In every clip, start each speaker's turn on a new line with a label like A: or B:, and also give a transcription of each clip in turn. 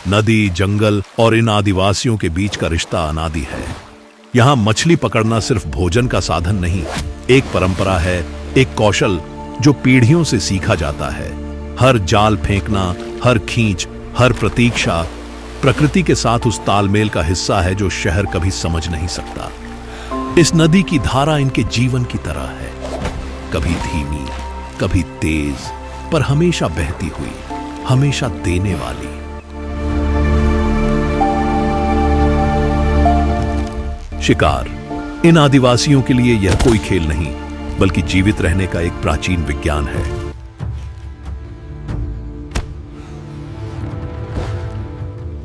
A: नदी, जंगल और इन आदिवासियों के बीच का रिश्ता अनादि है। यहाँ मछली पकड़ना सिर्फ भोजन का साधन नहीं, एक परंपरा है, एक कौशल जो पीढ़ियों से सीखा जाता है। हर जाल फेंकना, हर खींच, हर प्रतीक्षा प्रकृति के साथ उस तालमेल का हिस्सा है जो शहर कभी समझ नहीं सकता। इस नदी की धारा इनके जीवन की तरह है, कभी धीमी, कभी तेज, पर हमेशा बहती हुई, हमेशा देने वाली। शिकार इन आदिवासियों के लिए यह कोई खेल नहीं, बल्कि जीवित रहने का एक प्राचीन विज्ञान है।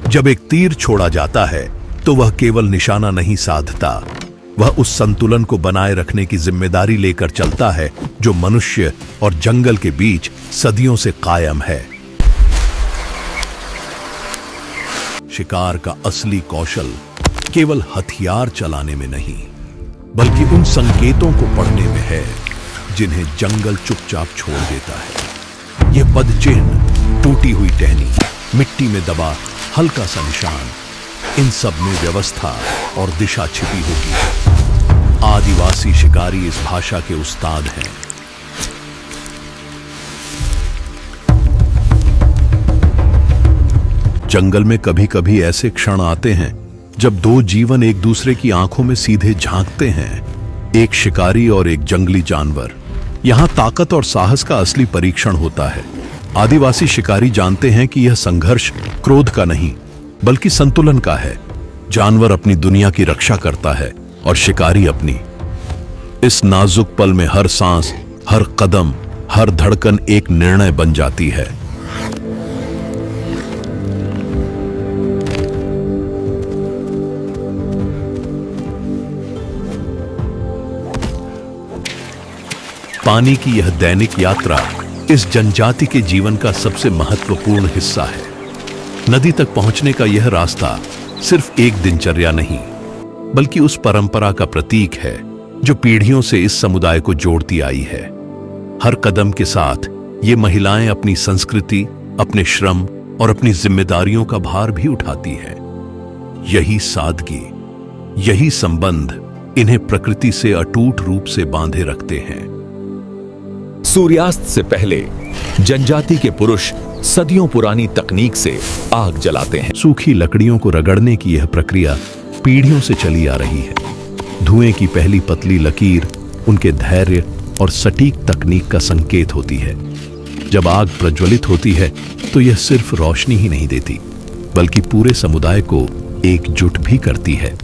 A: जब एक तीर छोड़ा जाता है तो वह केवल निशाना नहीं साधता, वह उस संतुलन को बनाए रखने की जिम्मेदारी लेकर चलता है जो मनुष्य और जंगल के बीच सदियों से कायम है। शिकार का असली कौशल केवल हथियार चलाने में नहीं, बल्कि उन संकेतों को पढ़ने में है जिन्हें जंगल चुपचाप छोड़ देता है। यह पदचिह्न, टूटी हुई टहनी, मिट्टी में दबा हल्का सा निशान, इन सब में व्यवस्था और दिशा छिपी होगी। आदिवासी शिकारी इस भाषा के उस्ताद हैं। जंगल में कभी कभी ऐसे क्षण आते हैं जब दो जीवन एक दूसरे की आंखों में सीधे झांकते हैं, एक शिकारी और एक जंगली जानवर। यहां ताकत और साहस का असली परीक्षण होता है। आदिवासी शिकारी जानते हैं कि यह संघर्ष क्रोध का नहीं, बल्कि संतुलन का है। जानवर अपनी दुनिया की रक्षा करता है और शिकारी अपनी। इस नाजुक पल में हर सांस, हर कदम, हर धड़कन एक निर्णय बन जाती है। पानी की यह दैनिक यात्रा इस जनजाति के जीवन का सबसे महत्वपूर्ण हिस्सा है। नदी तक पहुंचने का यह रास्ता सिर्फ एक दिनचर्या नहीं, बल्कि उस परंपरा का प्रतीक है जो पीढ़ियों से इस समुदाय को जोड़ती आई है। हर कदम के साथ ये महिलाएं अपनी संस्कृति, अपने श्रम और अपनी जिम्मेदारियों का भार भी उठाती हैं। यही सादगी, यही संबंध इन्हें प्रकृति से अटूट रूप से बांधे रखते हैं।
B: सूर्यास्त से पहले जनजाति के पुरुष सदियों पुरानी तकनीक से आग जलाते हैं।
A: सूखी लकड़ियों को रगड़ने की यह प्रक्रिया पीढ़ियों से चली आ रही है। धुएं की पहली पतली लकीर उनके धैर्य और सटीक तकनीक का संकेत होती है। जब आग प्रज्वलित होती है तो यह सिर्फ रोशनी ही नहीं देती, बल्कि पूरे समुदाय को एकजुट भी करती है।